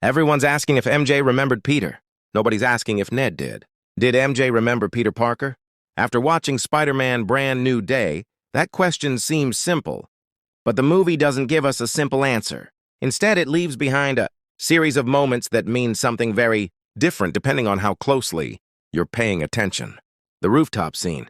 Everyone's asking if MJ remembered Peter. Nobody's asking if Ned did. Did MJ remember Peter Parker? After watching Spider-Man Brand New Day, that question seems simple. But the movie doesn't give us a simple answer. Instead, it leaves behind a series of moments that mean something very different depending on how closely you're paying attention. The rooftop scene,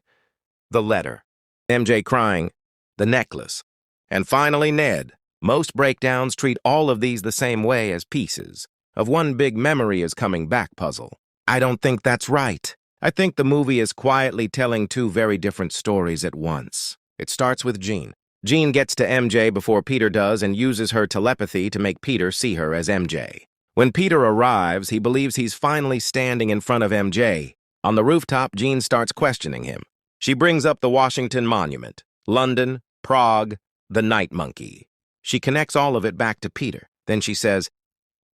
the letter, MJ crying, the necklace, and finally Ned. Most breakdowns treat all of these the same way as pieces of one big memory is coming back puzzle. I don't think that's right. I think the movie is quietly telling two very different stories at once. It starts with Jean. Jean gets to MJ before Peter does and uses her telepathy to make Peter see her as MJ. When Peter arrives, he believes he's finally standing in front of MJ. On the rooftop, Jean starts questioning him. She brings up the Washington Monument, London, Prague, the Night Monkey. She connects all of it back to Peter. Then she says,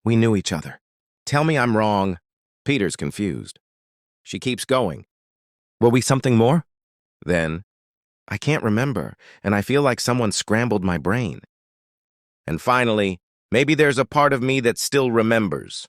"We knew each other. Tell me I'm wrong." Peter's confused. She keeps going. "Were we something more?" Then, "I can't remember, and I feel like someone scrambled my brain." And finally, "Maybe there's a part of me that still remembers."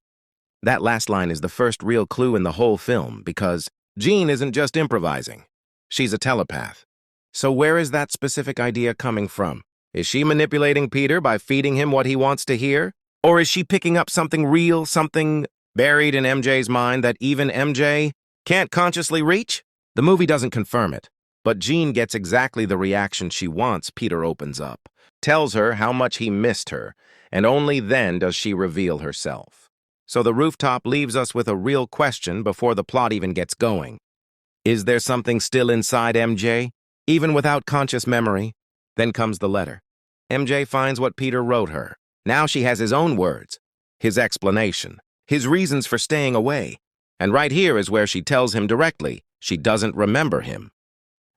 That last line is the first real clue in the whole film because Jean isn't just improvising. She's a telepath. So where is that specific idea coming from? Is she manipulating Peter by feeding him what he wants to hear? Or is she picking up something real, something buried in MJ's mind that even MJ can't consciously reach? The movie doesn't confirm it, but Jean gets exactly the reaction she wants. Peter opens up, tells her how much he missed her, and only then does she reveal herself. So the rooftop leaves us with a real question before the plot even gets going. Is there something still inside MJ, even without conscious memory? Then comes the letter. MJ finds what Peter wrote her. Now she has his own words, his explanation, his reasons for staying away. And right here is where she tells him directly she doesn't remember him.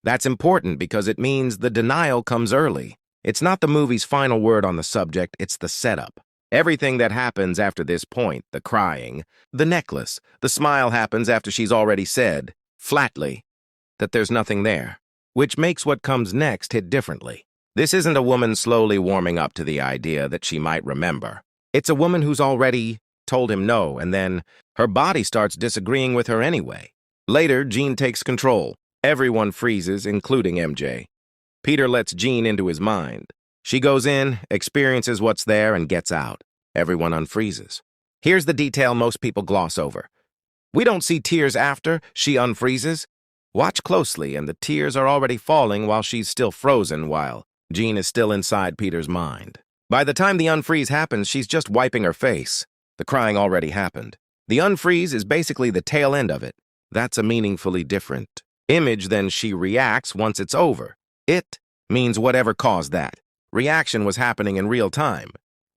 That's important because it means the denial comes early. It's not the movie's final word on the subject, it's the setup. Everything that happens after this point, the crying, the necklace, the smile happens after she's already said, flatly, that there's nothing there, which makes what comes next hit differently. This isn't a woman slowly warming up to the idea that she might remember. It's a woman who's already told him no, and then her body starts disagreeing with her anyway. Later, Jean takes control. Everyone freezes, including MJ. Peter lets Jean into his mind. She goes in, experiences what's there, and gets out. Everyone unfreezes. Here's the detail most people gloss over. We don't see tears after she unfreezes. Watch closely, and the tears are already falling while she's still frozen, while Jean is still inside Peter's mind. By the time the unfreeze happens, she's just wiping her face. The crying already happened. The unfreeze is basically the tail end of it. That's a meaningfully different image than she reacts once it's over. It means whatever caused that. Reaction was happening in real time.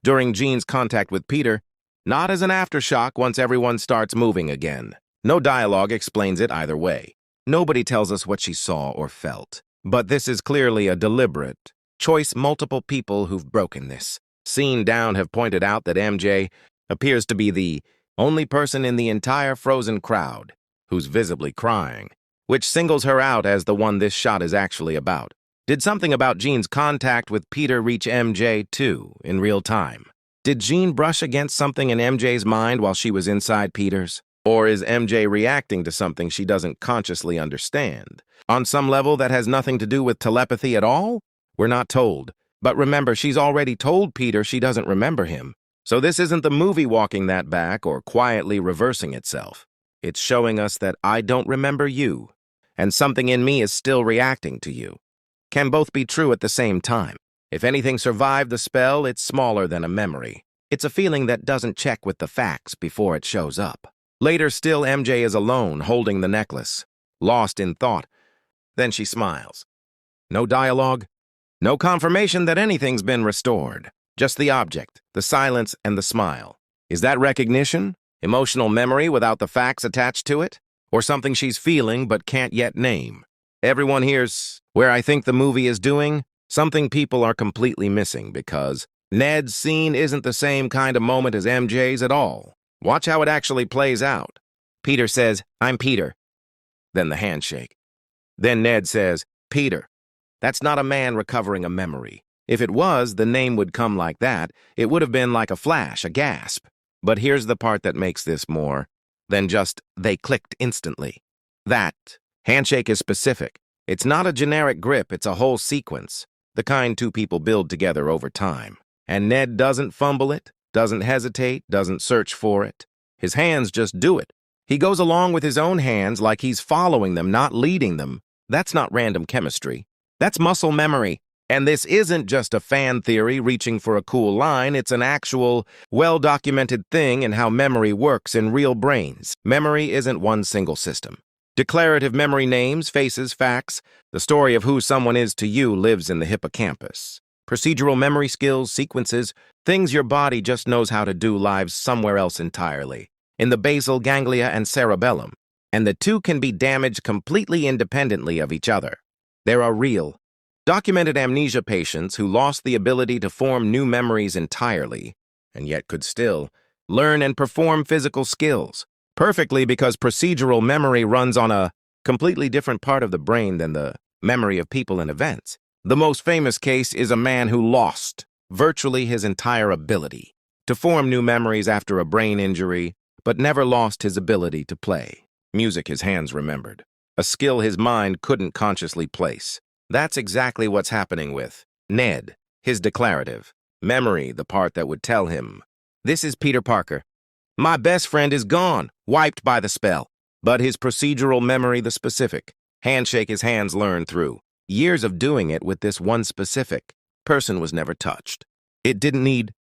During Jean's contact with Peter, not as an aftershock once everyone starts moving again. No dialogue explains it either way. Nobody tells us what she saw or felt. But this is clearly a deliberate choice. Multiple people who've broken this scene down have pointed out that MJ appears to be the only person in the entire frozen crowd who's visibly crying, which singles her out as the one this shot is actually about. Did something about Jean's contact with Peter reach MJ too, in real time? Did Jean brush against something in MJ's mind while she was inside Peter's? Or is MJ reacting to something she doesn't consciously understand? On some level that has nothing to do with telepathy at all? We're not told. But remember, she's already told Peter she doesn't remember him. So this isn't the movie walking that back or quietly reversing itself. It's showing us that I don't remember you, and something in me is still reacting to you. Can both be true at the same time. If anything survived the spell, it's smaller than a memory. It's a feeling that doesn't check with the facts before it shows up. Later still, MJ is alone, holding the necklace, lost in thought. Then she smiles. No dialogue, no confirmation that anything's been restored. Just the object, the silence, and the smile. Is that recognition? Emotional memory without the facts attached to it? Or something she's feeling but can't yet name? Everyone here's where I think the movie is doing something people are completely missing because Ned's scene isn't the same kind of moment as MJ's at all. Watch how it actually plays out. Peter says, "I'm Peter." Then the handshake. Then Ned says, "Peter." That's not a man recovering a memory. If it was, the name would come like that. It would have been like a flash, a gasp. But here's the part that makes this more than just they clicked instantly. That handshake is specific. It's not a generic grip, it's a whole sequence, the kind two people build together over time. And Ned doesn't fumble it, doesn't hesitate, doesn't search for it. His hands just do it. He goes along with his own hands like he's following them, not leading them. That's not random chemistry. That's muscle memory. And this isn't just a fan theory reaching for a cool line. It's an actual, well-documented thing in how memory works in real brains. Memory isn't one single system. Declarative memory, names, faces, facts. The story of who someone is to you lives in the hippocampus. Procedural memory skills, sequences, things your body just knows how to do lives somewhere else entirely, in the basal ganglia and cerebellum. And the two can be damaged completely independently of each other. There are real, documented amnesia patients who lost the ability to form new memories entirely, and yet could still learn and perform physical skills perfectly because procedural memory runs on a completely different part of the brain than the memory of people and events. The most famous case is a man who lost virtually his entire ability to form new memories after a brain injury, but never lost his ability to play music his hands remembered, a skill his mind couldn't consciously place. That's exactly what's happening with Ned, his declarative memory, the part that would tell him, "This is Peter Parker. My best friend is gone, wiped by the spell." But his procedural memory, the specific handshake his hands learned through years of doing it with this one specific person, was never touched. It didn't need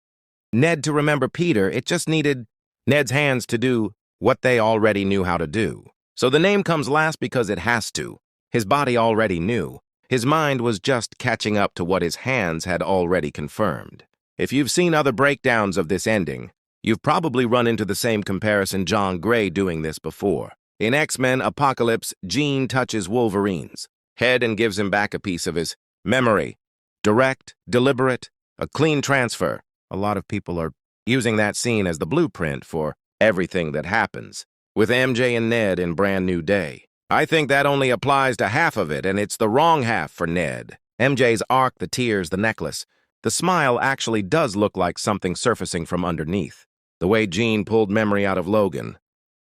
Ned to remember Peter, it just needed Ned's hands to do what they already knew how to do. So the name comes last because it has to. His body already knew. His mind was just catching up to what his hands had already confirmed. If you've seen other breakdowns of this ending, you've probably run into the same comparison, John Gray doing this before. In X-Men Apocalypse, Jean touches Wolverine's head and gives him back a piece of his memory. Direct, deliberate, a clean transfer. A lot of people are using that scene as the blueprint for everything that happens with MJ and Ned in Brand New Day. I think that only applies to half of it, and it's the wrong half for Ned. MJ's arc, the tears, the necklace. The smile actually does look like something surfacing from underneath. The way Jean pulled memory out of Logan.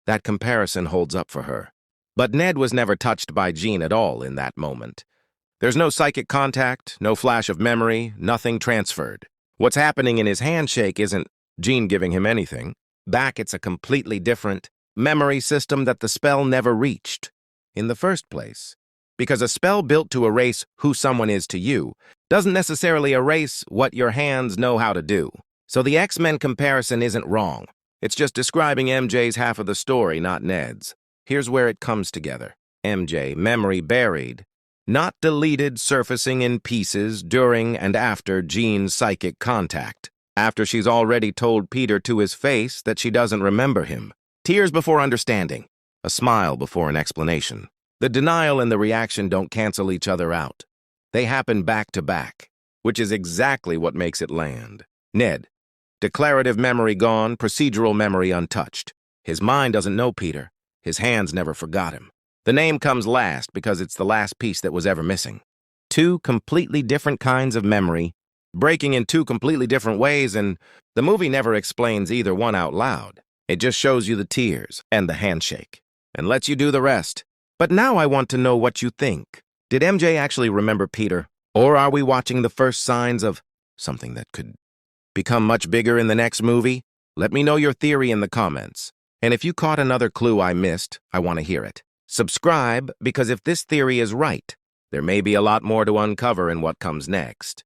That comparison holds up for her. But Ned was never touched by Jean at all in that moment. There's no psychic contact, no flash of memory, nothing transferred. What's happening in his handshake isn't Jean giving him anything. Back, it's a completely different memory system that the spell never reached in the first place. Because a spell built to erase who someone is to you doesn't necessarily erase what your hands know how to do. So the X-Men comparison isn't wrong. It's just describing MJ's half of the story, not Ned's. Here's where it comes together. MJ, memory buried, not deleted, surfacing in pieces during and after Jean's psychic contact. After she's already told Peter to his face that she doesn't remember him. Tears before understanding. A smile before an explanation. The denial and the reaction don't cancel each other out. They happen back to back, which is exactly what makes it land. Ned, declarative memory gone, procedural memory untouched. His mind doesn't know Peter. His hands never forgot him. The name comes last because it's the last piece that was ever missing. Two completely different kinds of memory, breaking in two completely different ways, and the movie never explains either one out loud. It just shows you the tears and the handshake, and lets you do the rest. But now I want to know what you think. Did MJ actually remember Peter? Or are we watching the first signs of something that could become much bigger in the next movie? Let me know your theory in the comments. And if you caught another clue I missed, I want to hear it. Subscribe, because if this theory is right, there may be a lot more to uncover in what comes next.